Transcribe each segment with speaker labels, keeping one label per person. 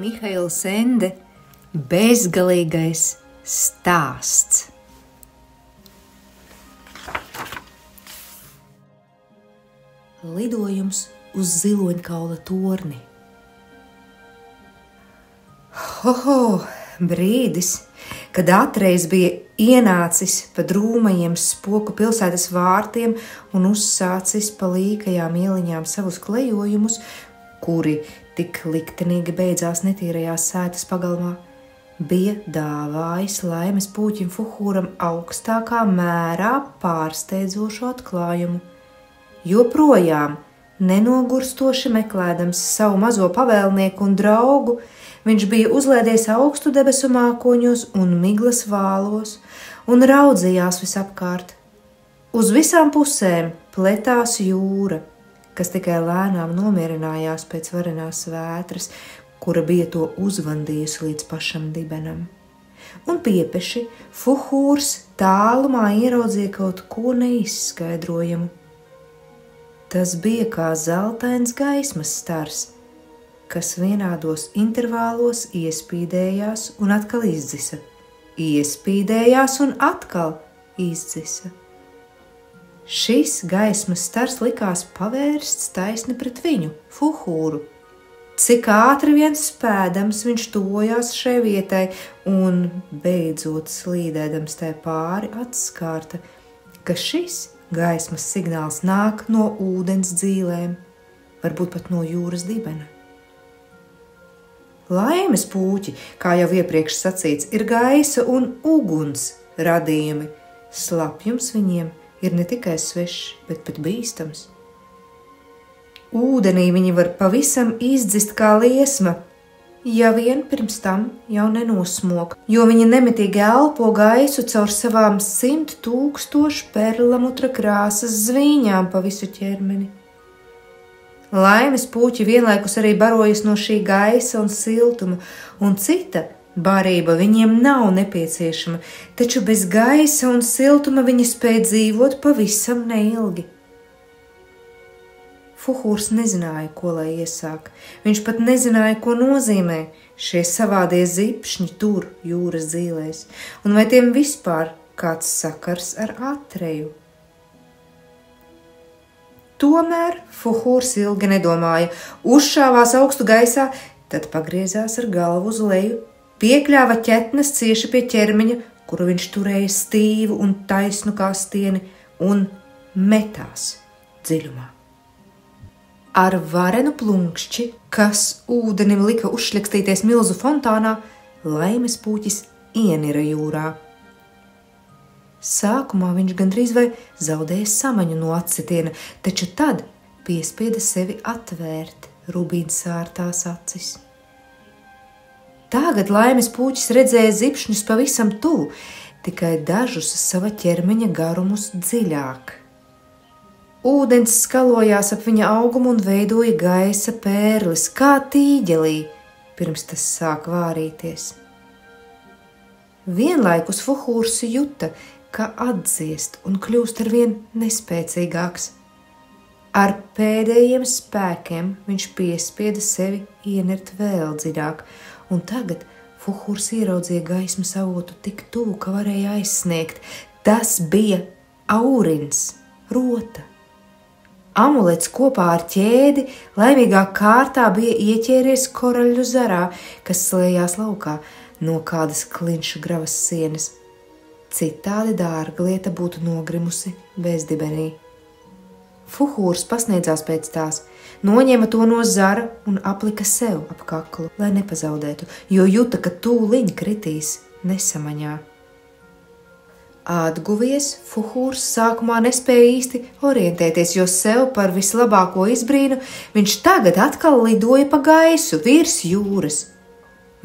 Speaker 1: Mihails Ende bezgalīgais stāsts. Lidojums uz ziloņkaula torni. Brīdis, kad atreiz bija ienācis pa drūmajiem Spoku pilsētas vārtiem un uzsācis pa līkajām ieliņām savus klejojumus, kuri tik liktenīgi beidzās netīrajās sētas pagalmā, bija dāvājis Laimes pūķim Fuhūram augstākā mērā pārsteidzošu atklājumu. Joprojām, nenogurstoši meklēdams savu mazo pavēlnieku un draugu, viņš bija uzlēdies augstu debesu mākoņos un miglas vālos un raudzījās visapkārt. Uz visām pusēm pletās jūra, kas tikai lēnām nomierinājās pēc varenās vētras, kura bija to uzvandījusi līdz pašam dibenam. Un piepeši Fuhūrs tālumā ieraudzīja kaut ko neizskaidrojamu. Tas bija kā zeltains gaismas stars, kas vienādos intervālos iespīdējās un atkal izdzisa, iespīdējās un atkal izdzisa. Šis gaismas stars likās pavērsts taisni pret viņu, Fuhūru. Cik ātri vien spēdams viņš tuvojās šai vietai un, beidzot slīdēdams tai pāri, atskārta, ka šis gaismas signāls nāk no ūdens dzīlēm, varbūt pat no jūras dibena. Laimes pūķi, kā jau iepriekš sacīts, ir gaisa un uguns radījumi. Slapjums viņiem ir ne tikai svešs, bet pat bīstams. Ūdenī viņi var pavisam izdzist kā liesma, ja vien pirms tam jau nenosmok, jo viņi nemitīgi elpo gaisu caur savām 100 000 perlamutra krāsas zvīņām pa visu ķermeni. Laimes pūķi vienlaikus arī barojas no šī gaisa un siltuma, un cita barība viņiem nav nepieciešama, taču bez gaisa un siltuma viņi spēj dzīvot pavisam neilgi. Fuhūrs nezināja, ko lai iesāk. Viņš pat nezināja, ko nozīmē šie savādie zipšņi tur jūras dzīlēs, un vai tiem vispār kāds sakars ar Atreju. Tomēr Fuhūrs ilgi nedomāja, uzšāvās augstu gaisā, tad pagriezās ar galvu uz leju, piekļāva ķetnes cieši pie ķermeņa, kuru viņš turēja stīvu un taisnu kā stieni, un metās dziļumā. Ar varenu plunkšķi, kas ūdenim lika uzšļakstīties milzu fontānā, Laimes pūķis ienira jūrā. Sākumā viņš gandrīz vai zaudēja samaņu no atsitiena, taču tad piespieda sevi atvērt rubīnsārtās acis. Tagad Laimes pūķis redzēja zipšņus pavisam tuvu, tikai dažus sava ķermeņa garumus dziļāk. Ūdens skalojās ap viņa augumu un veidoja gaisa pērlis, kā tīģelī, pirms tas sāk vārīties. Vienlaikus Fuhūrs juta, ka atdziest un kļūst arvien nespēcīgāks. Ar pēdējiem spēkiem viņš piespieda sevi ienirt vēl dziļāk, un tagad Fuhūrs ieraudzīja gaismas avotu tik tuvu, ka varēja aizsniegt. Tas bija Aurins, rota. Amulets kopā ar ķēdi laimīgā kārtā bija ieķēries koraļu zarā, kas slējās laukā no kādas klinšu gravas sienas. Citādi dārglieta būtu nogrimusi bezdibenī. Fuhūrs pasniedzās pēc tās, noņēma to no zara un aplika sev ap kaklu, lai nepazaudētu, jo juta, ka tūliņ kritīs nesamaņā. Atguvies, Fuhūrs sākumā nespēja īsti orientēties, jo sev par vislabāko izbrīnu viņš tagad atkal lidoja pa gaisu virs jūras.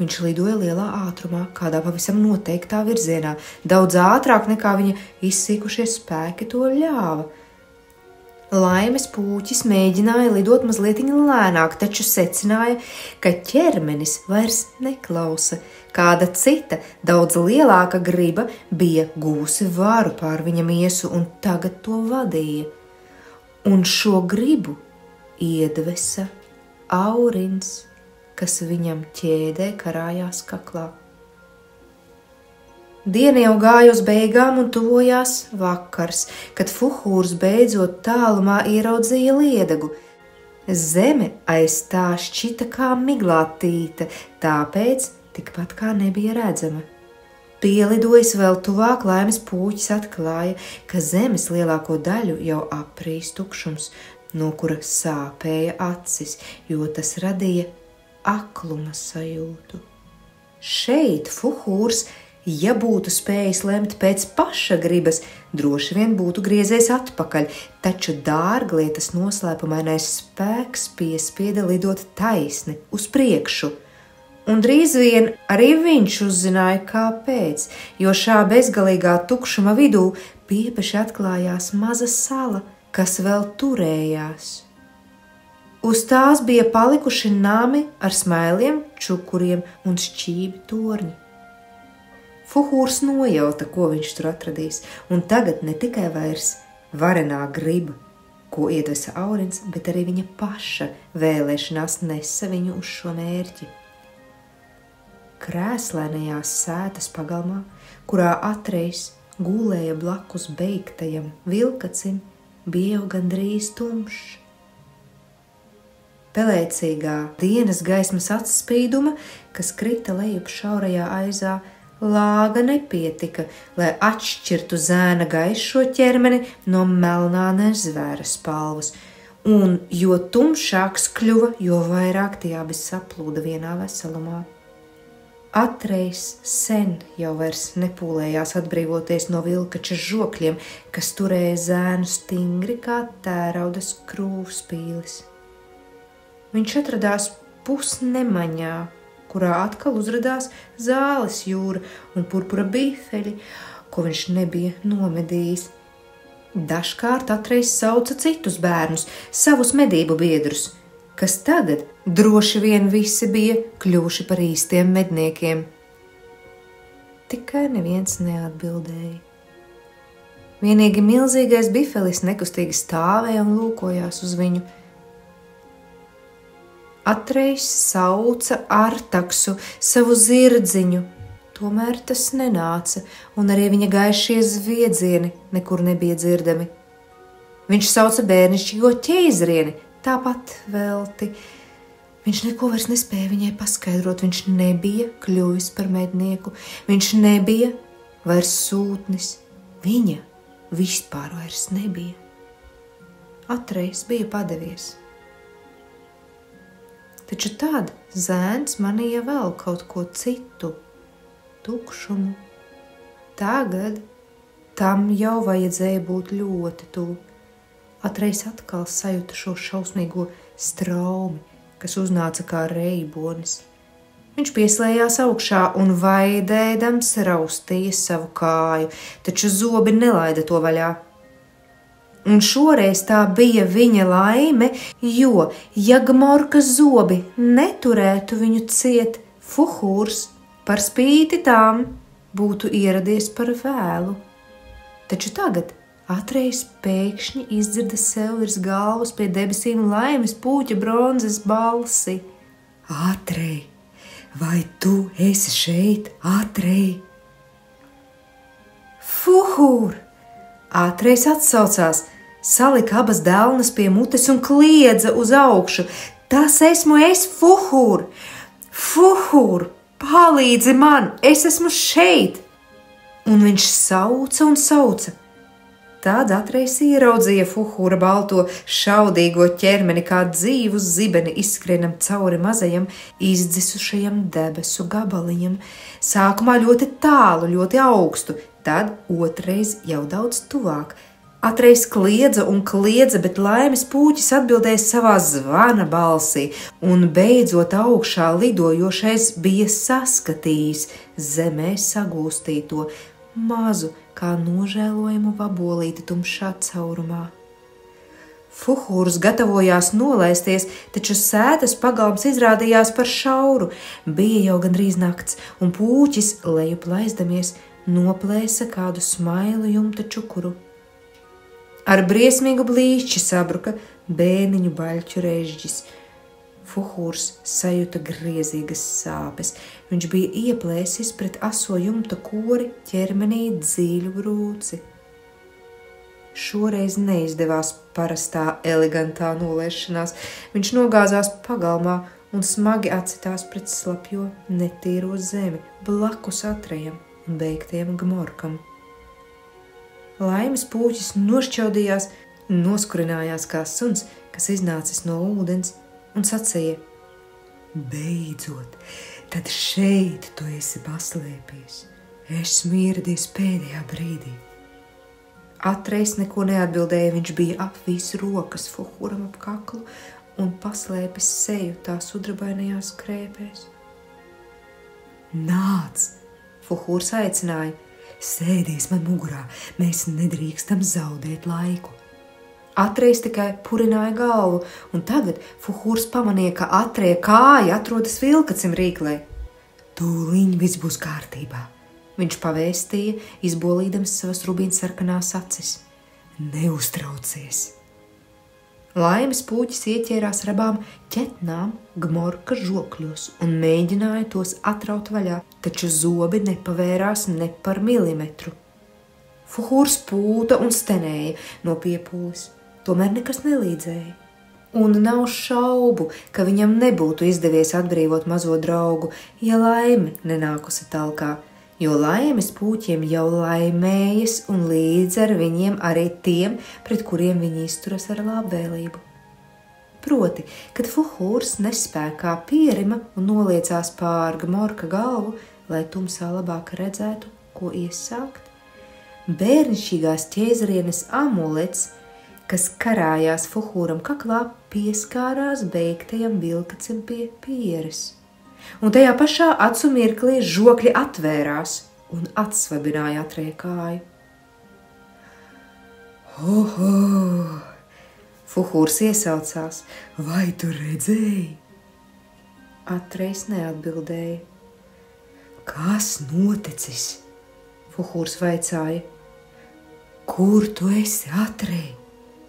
Speaker 1: Viņš lidoja lielā ātrumā, kādā pavisam noteiktā virzienā, daudz ātrāk nekā viņa izsīkušie spēki to ļāva. Laimes pūķis mēģināja lidot mazlietiņ lēnāk, taču secināja, ka ķermenis vairs neklausa. Kāda cita, daudz lielāka griba bija gūsi varu pār viņa miesu un tagad to vadīja. Un šo gribu iedvesa Aurins, kas viņam ķēdē karājās kaklā. Diena jau gāja uz beigām un tuvojās vakars, kad Fuhūrs beidzot tālumā ieraudzīja liedegu. Zeme aiz tā šķita kā miglātīta, tāpēc tikpat kā nebija redzama. Pielidojis vēl tuvāk, Laimes pūķis atklāja, ka zemes lielāko daļu jau aprīs tukšums, no kura sāpēja acis, jo tas radīja akluma sajūtu. Šeit Fuhūrs, ja būtu spējis lemt pēc paša gribas, droši vien būtu griezies atpakaļ, taču dārglietas noslēpumainais spēks piespieda lidot taisni uz priekšu. Un drīz vien arī viņš uzzināja, kāpēc, jo šā bezgalīgā tukšuma vidū piepeši atklājās maza sala, kas vēl turējās. Uz tās bija palikuši nami ar smailiem, čukuriem un šķīvi torņi. Fuhūrs nojauta, ko viņš tur atradīs, un tagad ne tikai vairs varenā griba, ko iedvesa Aurins, bet arī viņa paša vēlēšanās nesa viņu uz šo mērķi. Krēslainajā sētas pagalmā, kurā Atreis gulēja blakus beigtajam vilkacim, bija jau gandrīz tumšs. Pelēcīgā dienas gaismas atspīduma, kas krita lejup šaurajā aizā, lāga nepietika, lai atšķirtu zēna gaišo ķermeni no melnā nezvēra spalvas, un jo tumšāks kļuva, jo vairāk tie abi saplūda vienā veselumā. Atreis sen jau vairs nepūlējās atbrīvoties no vilkača žokļiem, kas turēja zēnu stingri kā tēraudas krūvspīlis. Viņš atradās pusnemaņā, kurā atkal uzradās zāles jūra un purpura bifeļi, ko viņš nebija nomedījis. Dažkārt Atreis sauca citus bērnus, savus medību biedrus, kas tagad droši vien visi bija kļuvuši par īstiem medniekiem. Tikai neviens neatbildēja. Vienīgi milzīgais bifelis nekustīgi stāvēja un lūkojās uz viņu. Atreis sauca Artaksu, savu zirdziņu, tomēr tas nenāca, un arī viņa gaišie zviedzieni nekur nebija dzirdami. Viņš sauca bērnišķīgo ķeizrieni, tāpat velti. Viņš neko vairs nespēja viņai paskaidrot, viņš nebija kļuvis par mednieku, viņš nebija vairs sūtnis, viņa vispār vairs nebija. Atreis bija padevies. Taču tad zēns manīja vēl kaut ko citu, tukšumu. Tagad tam jau vajadzēja būt ļoti tuvu. Atreis atkal sajuta šo šausmīgo straumi, kas uznāca kā reibonis. Viņš pieslējās augšā un vaidēdams raustīja savu kāju, taču zobi nelaida to vaļā. Un šoreiz tā bija viņa laime, jo, ja Gmorkas zobi neturētu viņu ciet, Fuhūrs par spīti tām būtu ieradies par vēlu. Taču tagad Atreis pēkšņi izdzirda sev virs galvas pie debesīm Laimes pūķa bronzes balsi. Atrei, vai tu esi šeit, Atrei? Fuhūr! Atreis atsaucās, salika abas delnas pie mutes un kliedza uz augšu. Tas esmu es, Fuhūr! Fuhūr, palīdzi man, es esmu šeit! Un viņš sauca un sauca. Tad Atreis ieraudzīja Fuhūra balto šaudīgo ķermeni, kā dzīvu zibeni izskrienam cauri mazajam, izdzisušajam debesu gabaliņam. Sākumā ļoti tālu, ļoti augstu, tad otrais jau daudz tuvāk. Atreis kliedza un kliedza, bet Laimes pūķis atbildēja savā zvana balsī, un beidzot augšā lidojošais bija saskatījis zemē sagūstīto, mazu, kā nožēlojamu vabolīti tumšā caurumā. Fuhūrs gatavojās nolaisties, taču sētas pagalms izrādījās par šauru. Bija jau gandrīz nakts, un pūķis, lejup laizdamies, noplēsa kādu smailu jumta čukuru. Ar briesmīgu blīšķi sabruka bēniņu baļķu režģis. Fuhūrs sajuta griezīgas sāpes. Viņš bija ieplēsis pret aso jumta kori ķermenī dziļu brūci. Šoreiz neizdevās parastā elegantā nolaišanās. Viņš nogāzās pagalmā un smagi acitās pret slapjo netīro zemi blakus Atrejam un beigtajam Gmorkam. Laimes pūķis nošķaudījās un noskurinājās kā suns, kas iznācis no ūdens, un sacīja: Beidzot, tad šeit tu esi paslēpies. Esmu ieradies pēdējā brīdī. Atrejs neko neatbildēja, viņš bija apvīs rokas Fuhūram ap kaklu un paslēpis seju tā sudrabainajās krēpēs. Nāc, Fuhūrs aicināja, sēdies man mugurā, mēs nedrīkstam zaudēt laiku. Atrejs tikai purināja galvu, un tagad Fuhūrs pamanīja, ka Atreja kāja atrodas vilkacim rīklē. Tūliņ viss būs kārtībā, viņš pavēstīja, izbolīdams savas rubīnsarkanās acis. Neuztraucies! Laimes pūķis ieķērās ar abām ķetnām Gmorka žokļos un mēģināja tos atraut vaļā, taču zobi nepavērās ne par milimetru. Fuhūrs pūta un stenēja no piepūles, tomēr nekas nelīdzēja. Un nav šaubu, ka viņam nebūtu izdevies atbrīvot mazo draugu, ja Laime nenākusi talkā, jo laimes pūķiem jau laimējas un līdz ar viņiem arī tiem, pret kuriem viņi izturas ar labvēlību. Proti, kad Fuhūrs nespēkā pierima un noliecās pār Gmorka galvu, lai tumsā labāk redzētu, ko iesākt, bērnišķīgās ķēzarienes amulets, kas karājās Fuhūram kaklā, pieskārās beigtajam vilkacim pie pieres. Un tajā pašā acu mirklī žokļi atvērās un atsvabināja Atreja kāju. Oho! Fuhūrs iesaucās, vai tu redzēji? Atrejs neatbildēja. Kas noticis? Fuhūrs vaicāja. Kur tu esi, Atrej?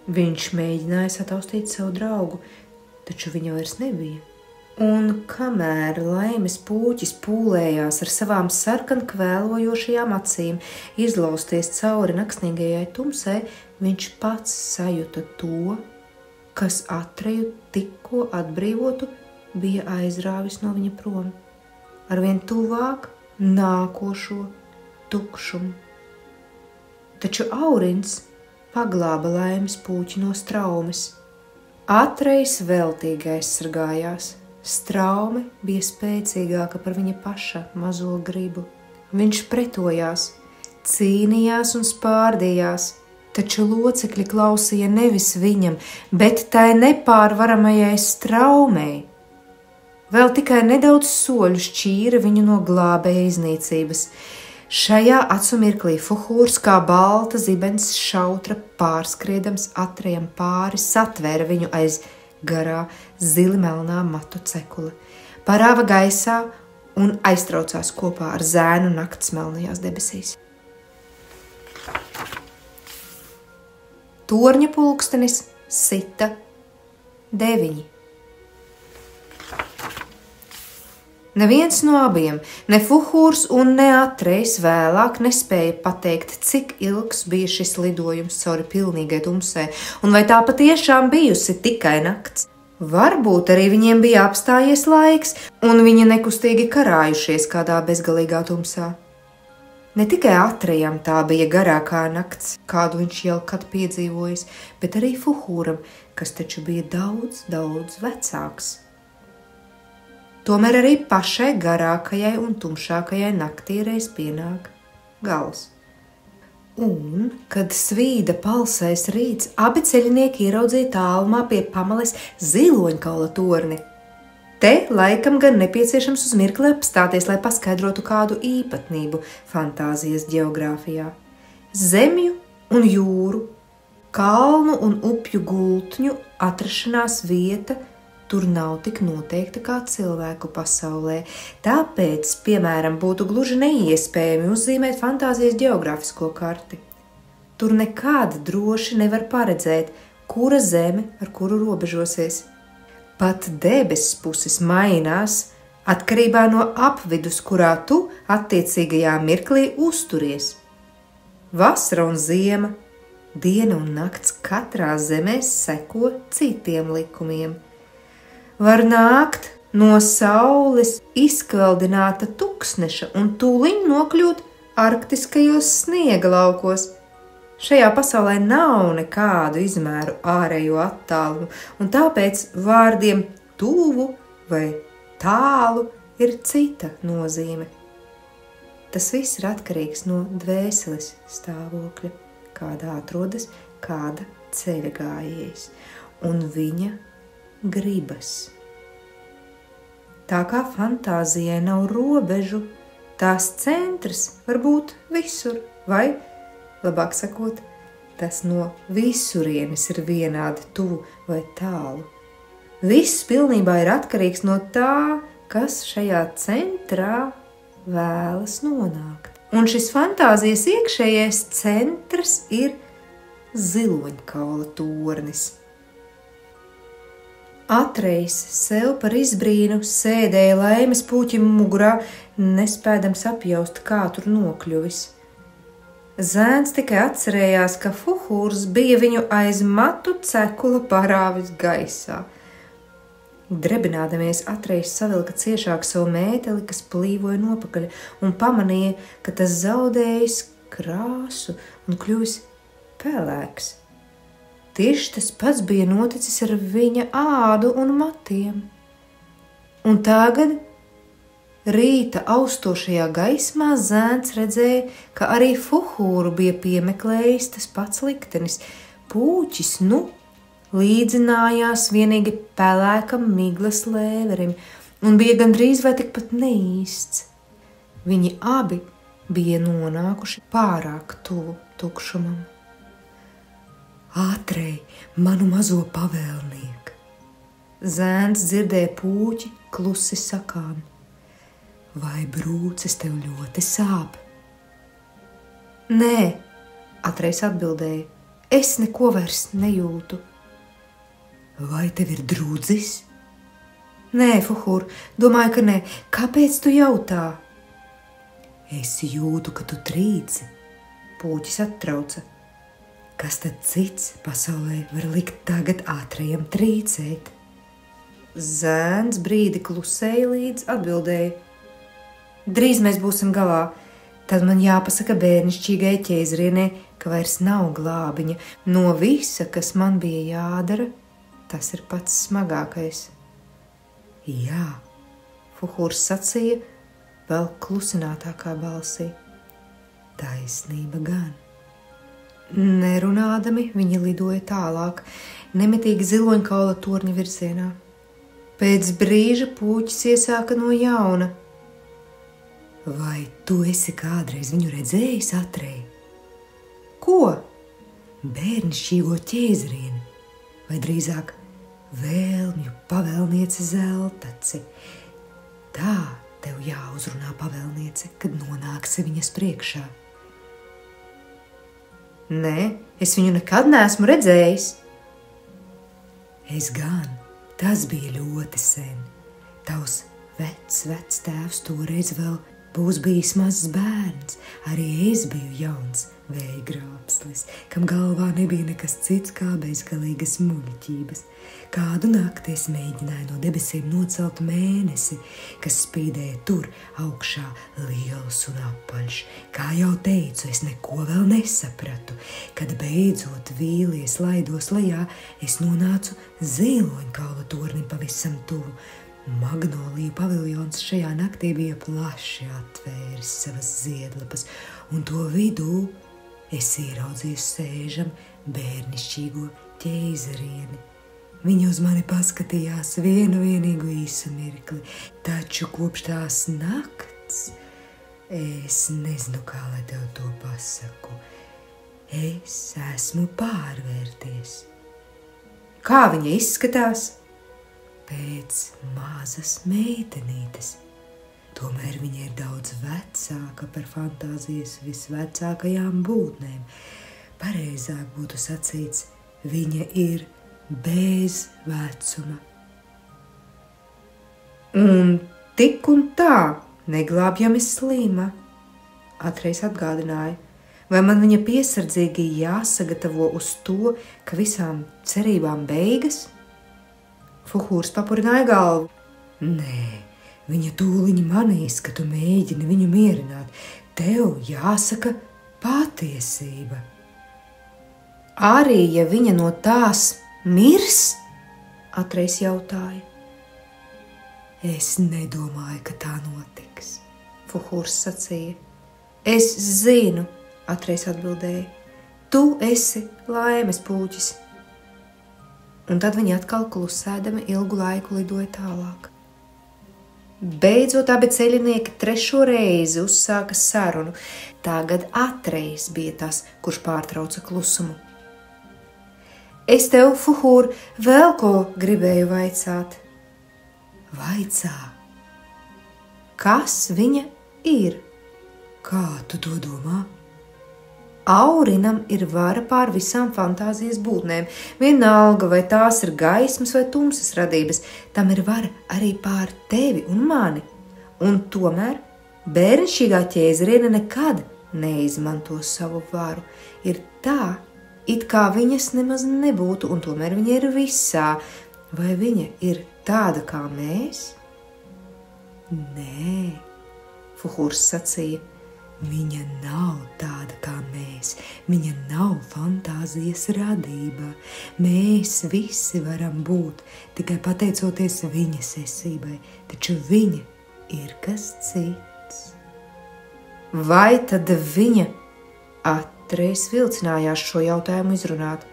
Speaker 1: Viņš mēģināja sataustīt savu draugu, taču viņa vairs nebija. Un kamēr laimes pūķis pūlējās ar savām sarkan kvēlojošajām acīm izlausties cauri naksnīgajai tumsai, viņš pats sajuta to, kas Atreju tikko atbrīvotu bija aizrāvis no viņa prom, arvien tuvāk nākošo tukšumu. Taču Aurins paglāba laimes pūķi no straumes. Atrejs veltīgi aizsargājās. Straume bija spēcīgāka par viņa paša mazo gribu. Viņš pretojās, cīnījās un spārdījās, taču locekļi klausīja nevis viņam, bet tai nepārvaramajai straumei. Vēl tikai nedaudz soļu šķīra viņu no glābēja iznīcības. Šajā acu mirklī Fuhūrs kā balta zibens šautra pārskriedams Atrejam pāri satvēra viņu aiz garā zili melnā matu cekula, parāva gaisā un aiztraucās kopā ar zēnu nakts melnajās debesīs. Torņa pulkstenis sita 9. Neviens no abiem, ne Fuhūrs un ne Atrejs vēlāk nespēja pateikt, cik ilgs bija šis lidojums cauri pilnīgai tumsai, un vai tā patiešām bijusi tikai nakts. Varbūt arī viņiem bija apstājies laiks, un viņi nekustīgi karājušies kādā bezgalīgā tumsā. Ne tikai Atrejam tā bija garākā nakts, kādu viņš jau kad piedzīvojis, bet arī Fuhūram, kas taču bija daudz, daudz vecāks. Tomēr arī pašai garākajai un tumšākajai naktī reiz pienāk gals. Un, kad svīda palsais rīts, abi ceļinieki ieraudzīja tālumā pie pamales ziloņkaula torni. Te laikam gan nepieciešams uz mirkli apstāties, lai paskaidrotu kādu īpatnību fantāzijas ģeogrāfijā. Zemju un jūru, kalnu un upju gultņu atrašanās vieta tur nav tik noteikta kā cilvēku pasaulē, tāpēc, piemēram, būtu gluži neiespējami uzzīmēt fantāzijas ģeogrāfisko karti. Tur nekād droši nevar paredzēt, kura zeme ar kuru robežosies. Pat debesis puses mainās atkarībā no apvidus, kurā tu attiecīgajā mirklī uzturies. Vasara un ziema, diena un nakts katrā zemē seko citiem likumiem. Var nākt no saules izkveldināta tuksneša un tūliņ nokļūt arktiskajos sniega laukos. Šajā pasaulē nav nekādu izmēru ārējo attālumu, un tāpēc vārdiem tuvu vai tālu ir cita nozīme. Tas viss ir atkarīgs no dvēseles stāvokļa, kādā atrodas kāda ceļa gājējs un viņa gribas. Tā kā fantāzijai nav robežu, tās centrs var būt visur, vai, labāk sakot, tas no visurienes ir vienādi tuvu vai tālu. Viss pilnībā ir atkarīgs no tā, kas šajā centrā vēlas nonākt. Un šis fantāzijas iekšējais centrs ir ziloņkaula tornis. Atrejs sev par izbrīnu sēdēja laimes puķim mugurā, nespēdams apjaust, kā tur nokļuvis. Zēns tikai atcerējās, ka Fuhūrs bija viņu aiz matu cekula parāvis gaisā. Drebinādamies, Atrejs savilka ciešāk savu mēteli, kas plīvoja nopakaļ, un pamanīja, ka tas zaudējis krāsu un kļuvis pelēks. Tieši tas pats bija noticis ar viņa ādu un matiem. Un tagad, rīta austošajā gaismā, zēns redzēja, ka arī Fuhūru bija piemeklējis tas pats liktenis. Pūķis, līdzinājās vienīgi pelēkam miglas lēverim un bija gandrīz vai tikpat neīsts. Viņi abi bija nonākuši pārāk tuvu tukšumam. Ātrej, manu mazo pavēlnieku! Zēns dzirdēja pūķi klusi sakām. Vai brūces tev ļoti sāp? Nē, Atrejs atbildēja, es neko vairs nejūtu. Vai tev ir drūdzis? Nē, Fuhūr, domāju, ka nē. Kāpēc tu jautā? Es jūtu, ka tu trīci, pūķis attrauca. Kas tad cits pasaulē var likt tagad Ātrejam trīcēt? Zēns brīdi klusēja līdz atbildēja. Drīz mēs būsim galā, tad man jāpasaka bērnišķīgai ķēzrienei, ka vairs nav glābiņa. No visa, kas man bija jādara, tas ir pats smagākais. Jā, Fuhūrs sacīja vēl klusinātākā balsī. Taisnība gan. Nerunādami viņi lidoja tālāk, nemitīgi ziloņkaula torņa virzienā. Pēc brīža pūķis iesāka no jauna. Vai tu esi kādreiz viņu redzējis, Atrej? Ko? Bērnišķīgo ķēzrieni, vai drīzāk vēlmju pavēlniece Zeltaci. Tā tev jāuzrunā pavēlniece, kad nonāksi viņas priekšā. Nē, es viņu nekad neesmu redzējis. Es gan, tas bija ļoti sen. Tavs vectēvs toreiz vēl būs bijis mazs bērns, arī es biju jauns vējgrābslis, kam galvā nebija nekas cits kā bezgalīgas muļķības. Kādu nakti es mēģināju no debesīm nocelt mēnesi, kas spīdēja tur augšā liels un apaļš. Kā jau teicu, es neko vēl nesapratu. Kad beidzot vīlies laidos lejā, es nonācu ziloņkaula tornim pavisam tuvu. Magnoliju paviljons šajā naktī bija plaši atvēris savas ziedlapas, un to vidū es ieraudzīju sēžam bērnišķīgo ķēzarieni. Viņa uz mani paskatījās vienīgu īsu mirkli, taču kopš tās nakts es nezinu, kā lai tev to pasaku. Es esmu pārvērties. Kā viņa izskatās? Pēc mazas meitenītes. Tomēr viņa ir daudz vecāka par fantāzijas visvecākajām būtnēm. Pareizāk būtu sacīts, viņa ir bez vecuma. Un tik un tā neglābjami slima, Atreis atgādināja. Vai man viņa piesardzīgi jāsagatavo uz to, ka visām cerībām beigas? Fuhūrs papurināja galvu. Nē, viņa tūliņ manīs, ka tu mēģini viņu mierināt. Tev jāsaka patiesība. Arī, ja viņa no tās mirs? Atreis jautāja. Es nedomāju, ka tā notiks, Fuhūrs sacīja. Es zinu, Atreis atbildēja. Tu esi laimes pūķis. Un tad viņi atkal klusēdami ilgu laiku lidoja tālāk. Beidzot abi ceļinieki 3. reizi uzsāka sarunu. Tagad Atreis bija tas, kurš pārtrauca klusumu. Es tev, Fuhūr, vēl ko gribēju vaicāt. Vaicā. Kas viņa ir? Kā tu to domā? Aurinam ir vara pār visām fantāzijas būtnēm. Vienalga, vai tās ir gaismas vai tumsas radības, tam ir vara arī pār tevi un mani. Un tomēr bērnišķīgā ķēzariene nekad neizmanto savu varu. Ir tā, it kā viņas nemaz nebūtu, un tomēr viņa ir visā. Vai viņa ir tāda kā mēs? Nē, Fuhūrs sacīja. Viņa nav tāda kā mēs, viņa nav fantāzijas radība. Mēs visi varam būt tikai pateicoties viņas esībai, taču viņa ir kas cits. Vai tad viņa? Atreis vilcinājās šo jautājumu izrunāt.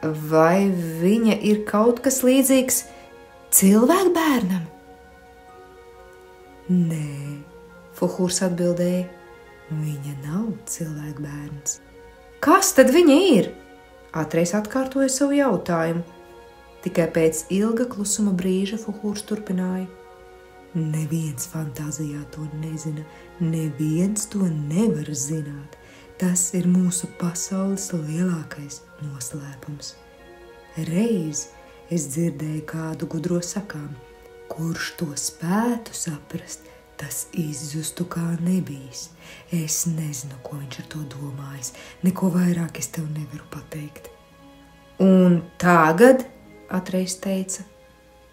Speaker 1: Vai viņa ir kaut kas līdzīgs cilvēku bērnam? Nē, Fuhūrs atbildēja. Viņa nav cilvēku bērns. Kas tad viņa ir? Atreis atkārtoja savu jautājumu. Tikai pēc ilga klusuma brīža Fuhūrs turpināja. Neviens fantāzijā to nezina, neviens to nevar zināt. Tas ir mūsu pasaules lielākais noslēpums. Reiz es dzirdēju kādu gudro sakām, kurš to spētu saprast, tas izzustu kā nebijis. Es nezinu, ko viņš ar to domājis. Neko vairāk es tev nevaru pateikt. Un tagad, Atreis teica,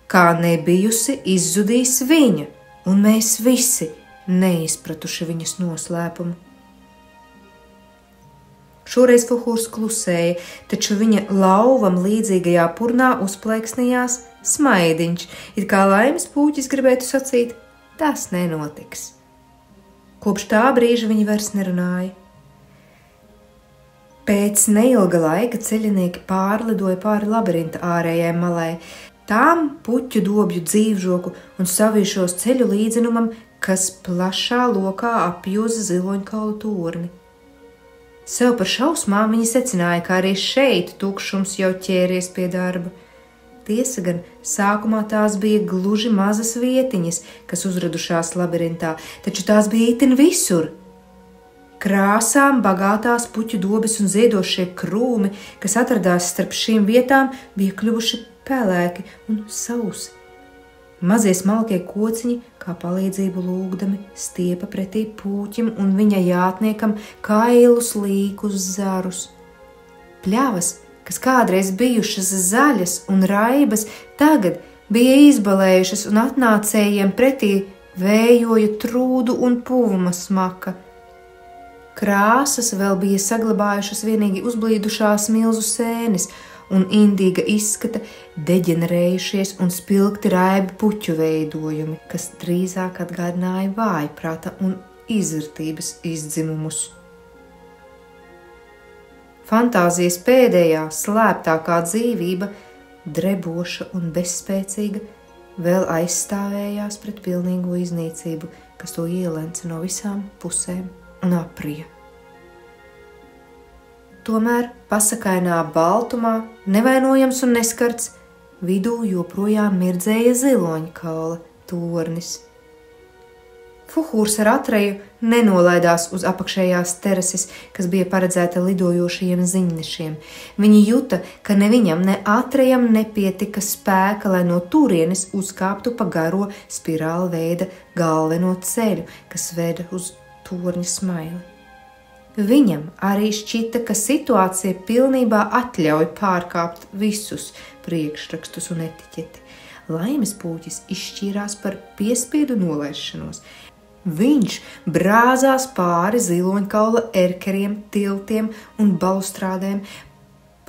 Speaker 1: kā nebijusi izzudīs viņa, un mēs visi neizpratuši viņas noslēpumu. Šoreiz Fuhūrs klusēja, taču viņa lauvam līdzīgajā purnā uzplēksnījās smaidiņš, it kā laimes pūķis gribētu sacīt, tas nenotiks. Kopš tā brīža viņi vairs nerunāja. Pēc neilga laika ceļinieki pārlidoja pāri labirinta ārējai malai, tām puķu dobju dzīvžoku un savīšos ceļu līdzenumam, kas plašā lokā apjoza ziloņkaulu torni. Sev par šausmām viņi secināja, ka arī šeit tukšums jau ķēries pie darba. Tiesa gan, sākumā tās bija gluži mazas vietiņas, kas uzradušās labirintā, taču tās bija itin visur. Krāsām bagātās puķu dobes un ziedošie krūmi, kas atradās starp šīm vietām, bija kļuvuši pelēki un sausi. Mazie smalkie kociņi, kā palīdzību lūgdami, stiepa pretī pūķim un viņa jātniekam kailus līkus zarus. Pļavas, kas kādreiz bijušas zaļas un raibas, tagad bija izbalējušas un atnācējiem pretī vējoja trūdu un puvuma smaka. Krāsas vēl bija saglabājušas vienīgi uzblīdušās milzu sēnes un indīga izskata deģenerējušies un spilgti raibi puķu veidojumi, kas drīzāk atgādināja vājprāta un izvērtības izdzimumus. Fantāzijas pēdējā, slēptākā dzīvība, dreboša un bezspēcīga, vēl aizstāvējās pret pilnīgo iznīcību, kas to ielenca no visām pusēm un aprija. Tomēr pasakainā baltumā, nevainojams un neskarts, vidū joprojām mirdzēja ziloņkaula tornis. Fuhūrs ar Atreju nenolaidās uz apakšējās terases, kas bija paredzēta lidojošajiem ziņnešiem. Viņi juta, ka ne viņam, ne Atrejam nepietika spēka, lai no turienes uzkāptu pa garo spirāla veida galveno ceļu, kas veda uz torņa smaili. Viņam arī šķita, ka situācija pilnībā atļauj pārkāpt visus priekšrakstus un etiķeti. Laimes pūķis izšķīrās par piespiedu nolaišanos. Viņš brāzās pāri ziloņkaula erkeriem, tiltiem un balustrādēm,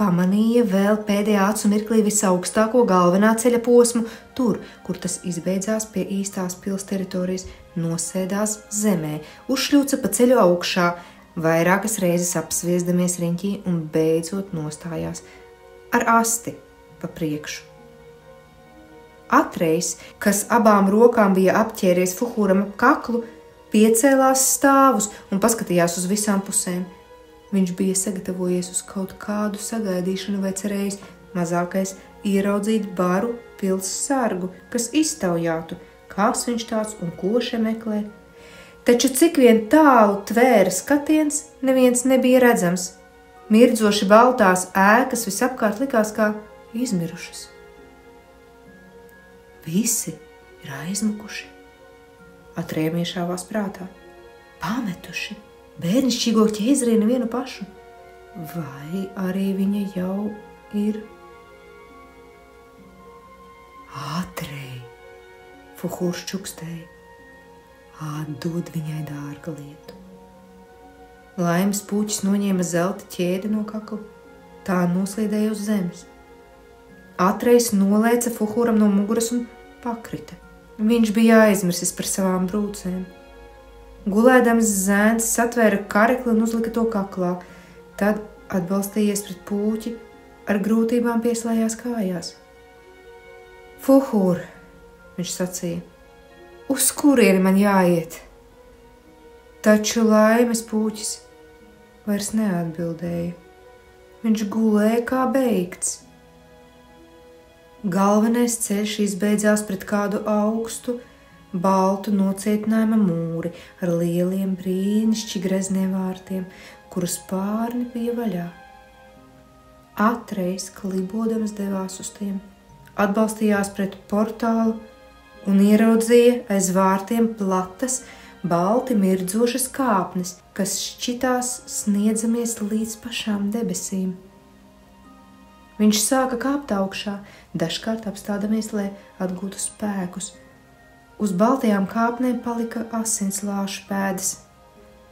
Speaker 1: pamanīja vēl pēdējā acu mirklī visaugstāko galvenā ceļa posmu, tur, kur tas izbeidzās pie īstās pils teritorijas, nosēdās zemē, uzšļūca pa ceļu augšā, vairākas reizes apsviezdamies riņķī un beidzot nostājās ar asti pa priekšu. Atrejs, kas abām rokām bija apķēries Fuhūram ap kaklu, piecēlās stāvus un paskatījās uz visām pusēm. Viņš bija sagatavojies uz kaut kādu sagaidīšanu vai cerējis mazākais ieraudzīt baru pils sargu, kas iztaujātu, kas viņš tāds un ko šeit meklē. Taču cik vien tālu tvēra skatiens, neviens nebija redzams. Mirdzoši baltās ēkas visapkārt likās kā izmirušas. Visi ir aizmukuši, Atrejam iešāvās prātā, pametuši bērnišķīgo ķēzerī nevienu pašu, vai arī viņa jau ir Atrej, Fuhūrs čukstēja, atdod viņai dārga lietu. Laimes pūķis noņēma zelta ķēdi no kakla, tā noslīdēja uz zemes. Atrejs nolēca Fuhūram no muguras un pakrita. Viņš bija aizmirsis par savām brūcēm. Gulēdams zēns satvēra karekli un uzlika to kaklā, tad atbalstījies pret pūķi, ar grūtībām pieslējās kājās. Fuhūr, viņš sacīja, uz kurieni man jāiet? Taču Laimes pūķis vairs neatbildēja. Viņš gulēja kā beigts. Galvenais ceļš izbeidzās pret kādu augstu, baltu nocietinājuma mūri ar lieliem brīnišķīgi grezniem vārtiem, kuru spārni bija vaļā. Atrejs, klibodams, devās uz tiem, atbalstījās pret portālu un ieraudzīja aiz vārtiem platas, balti mirdzošas kāpnes, kas šķitās sniedzamies līdz pašām debesīm. Viņš sāka kāpt augšā, dažkārt apstādamies, lai atgūtu spēkus. Uz baltajām kāpnēm palika asinslāšu pēdas.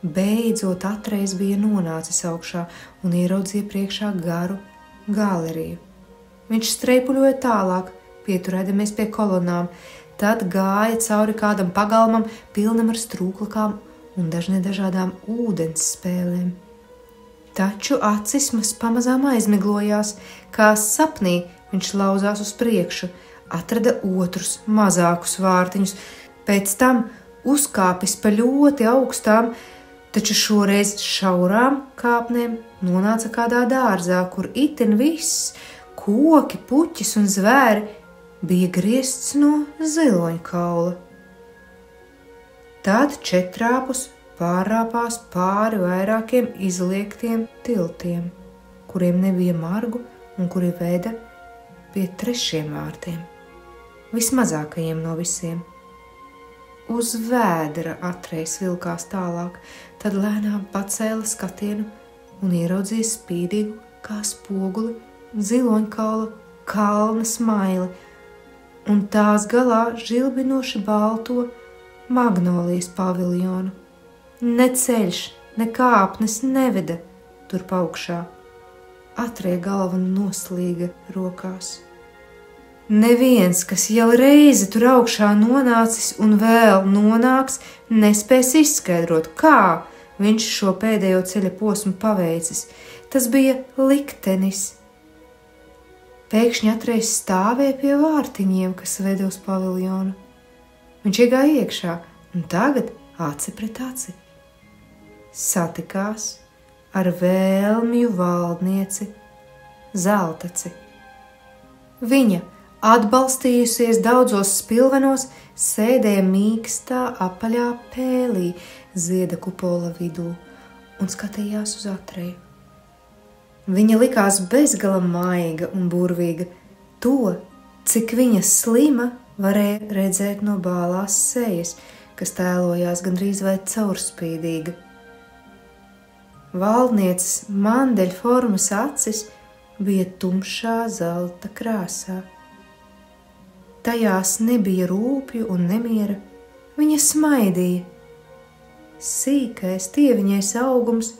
Speaker 1: Beidzot Atrejs bija nonācis augšā un ieraudzīja priekšā garu galeriju. Viņš streipuļoja tālāk, pieturēdamies pie kolonām, tad gāja cauri kādam pagalmam, pilnam ar strūklakām un dažādām ūdens spēlēm. Taču acis pamazām aizmiglojās, kā sapnī viņš lauzās uz priekšu, atrada otrus mazākus vārtiņus, pēc tam uzkāpis pa ļoti augstām, taču šoreiz šaurām kāpnēm nonāca kādā dārzā, kur itin viss, koki, puķis un zvēri, bija griezts no ziloņkaula. Tad četrāpus pārrāpās pāri vairākiem izliektiem tiltiem, kuriem nebija margu un kuri veda pie trešiem vārtiem, vismazākajiem no visiem. Uz vēdra Atrejs vilkās tālāk, tad lēnām pacēla skatienu un ieraudzīja spīdīgu kā spoguli ziloņkaula kalna smaili un tās galā žilbinoši balto magnolijas paviljonu. Ne ceļš, ne kāpnes neveda turp augšā. Atreja galva noslīga rokās. Neviens, kas jau reizi tur augšā nonācis un vēl nonāks, nespēs izskaidrot, kā viņš šo pēdējo ceļa posmu paveicis. Tas bija liktenis. Pēkšņi Atrejs stāvēja pie vārtiņiem, kas veda uz paviljonu. Viņš iegāja iekšā un tagad aci pret aci satikās ar vēlmju valdnieci Zeltaci. Viņa atbalstījusies daudzos spilvenos, sēdēja mīkstā apaļā pēlī zieda kupola vidū un skatījās uz Atreju. Viņa likās bezgala maiga un burvīga. To, cik viņa slima, varēja redzēt no bālās sejas, kas tēlojās gandrīz vai caurspīdīga. Valdnieces mandeļformas acis bija tumšā zelta krāsā. Tajās nebija rūpju un nemiera, viņa smaidīja. Sīkais tieviņais augums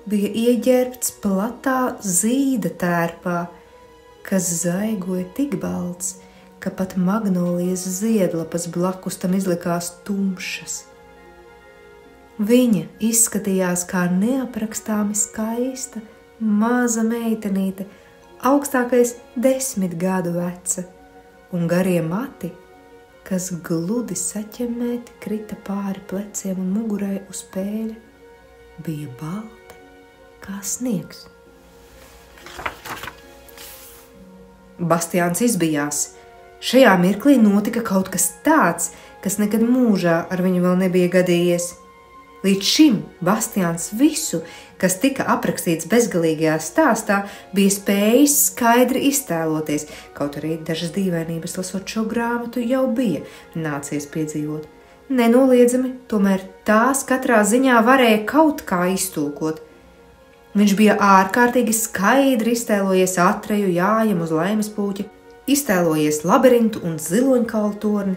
Speaker 1: bija ieģērbts platā zīda tērpā, kas zaigoja tik balts, ka pat magnolijas ziedlapas blakus tam izlikās tumšas. Viņa izskatījās kā neaprakstāmi skaista, maza meitenīte, augstākais 10 gadu veca, un garie mati, kas gludi saķemmēti krita pāri pleciem un mugurai uz pēļa, bija balti kā sniegs. Bastiāns izbijās. Šajā mirklī notika kaut kas tāds, kas nekad mūžā ar viņu vēl nebija gadījies. Līdz šim Bastiāns visu, kas tika aprakstīts bezgalīgajā stāstā, bija spējis skaidri iztēloties, kaut arī dažas dīvainības lasot šo grāmatu jau bija nācies piedzīvot. Nenoliedzami, tomēr tās katrā ziņā varēja kaut kā iztulkot. Viņš bija ārkārtīgi skaidri iztēlojies Atreju jājam uz laimes pūķa, iztēlojies labirintu un ziloņkalu torni,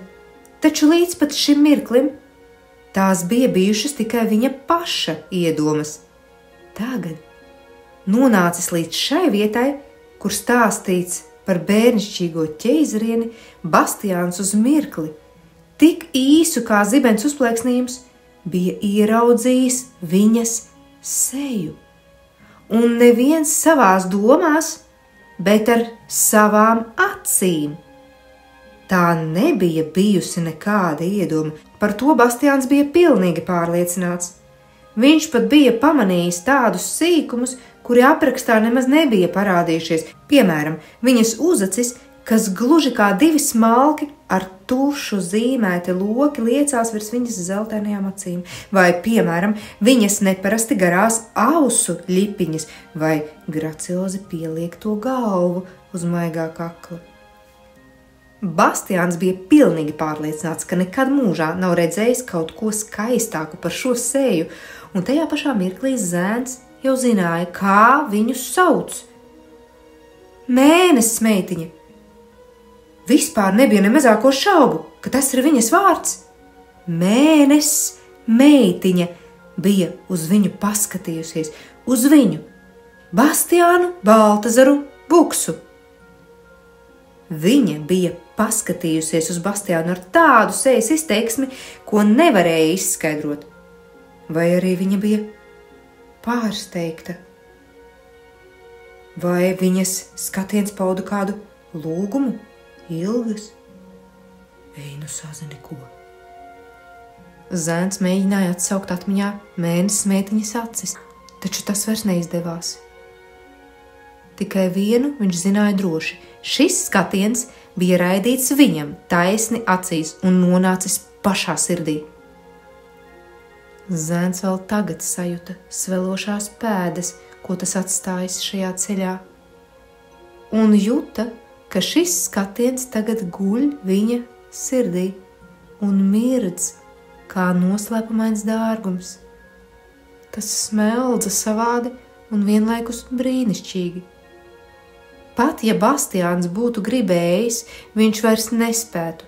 Speaker 1: taču līdz pat šim mirklim tās bija bijušas tikai viņa paša iedomas. Tagad, nonācis līdz šai vietai, kur stāstīts par bērnišķīgo ķeizarieni, Bastiāns uz mirkli, tik īsu kā zibens uzplēksnījums, bija ieraudzījis viņas seju. Un neviens savās domās, bet ar savām acīm. Tā nebija bijusi nekāda iedoma, par to Bastiāns bija pilnīgi pārliecināts. Viņš pat bija pamanījis tādus sīkumus, kuri aprakstā nemaz nebija parādījušies, piemēram, viņas uzacis, kas gluži kā 2 smalki ar tušu zīmēti loki liecās virs viņas zeltainajām acīm, vai, piemēram, viņas neparasti garās ausu ļipiņas vai graciozi pieliekto galvu uz maigā kakla. Bastiāns bija pilnīgi pārliecināts, ka nekad mūžā nav redzējis kaut ko skaistāku par šo seju, un tajā pašā mirklī zēns jau zināja, kā viņu sauc. Mēnesis meitiņa! Vispār nebija ne mazāko šaubu, ka tas ir viņas vārds. Mēnesis meitiņa bija uz viņu paskatījusies, uz viņu, Bastiānu Baltazaru Buksu. Viņa bija paskatījusies uz Bastiānu ar tādu sejas izteiksmi, ko nevarēja izskaidrot. Vai arī viņa bija pārsteigta? Vai viņas skatiens pauda kādu lūgumu? Ilgas? Ej, nu sazini ko. Zēns mēģināja atsaukt atmiņā mēnesis meitiņas acis, taču tas vairs neizdevās. Tikai vienu viņš zināja droši. Šis skatiens bija raidīts viņam taisni acīs un nonācis pašā sirdī. Zēns vēl tagad sajuta svelošās pēdas, ko tas atstājis šajā ceļā, un juta, ka šis skatiens tagad guļ viņa sirdī un mirdz kā noslēpumains dārgums. Tas smeldza savādi un vienlaikus brīnišķīgi. Pat ja Bastiāns būtu gribējis, viņš vairs nespētu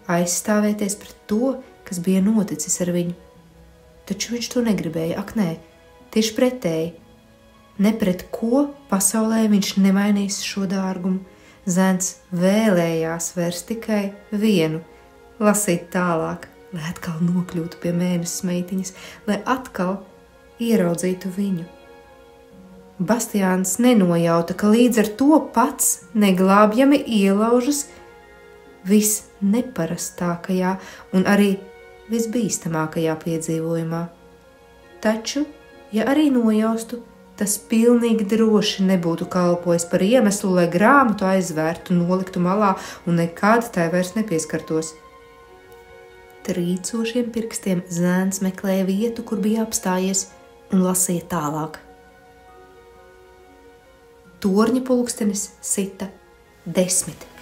Speaker 1: aizstāvēties pret to, kas bija noticis ar viņu. Taču viņš to negribēja, ak nē, tieši pretēji. Ne pret ko pasaulē viņš nemainīs šo dārgumu. Zēns vēlējās vairs tikai vienu, lasīt tālāk, lai atkal nokļūtu pie mēnesis meitiņas, lai atkal ieraudzītu viņu. Bastiāns nenojauta, ka līdz ar to pats neglābjami ielaužas visneparastākajā un arī visbīstamākajā piedzīvojumā. Taču, ja arī nojaustu, tas pilnīgi droši nebūtu kalpojis par iemeslu, lai grāmatu aizvērtu, noliktu malā un nekad tai vairs nepieskartos. Trīcošiem pirkstiem zēns meklēja vietu, kur bija apstājies, un lasīja tālāk. Torņa pulkstenis sita 10.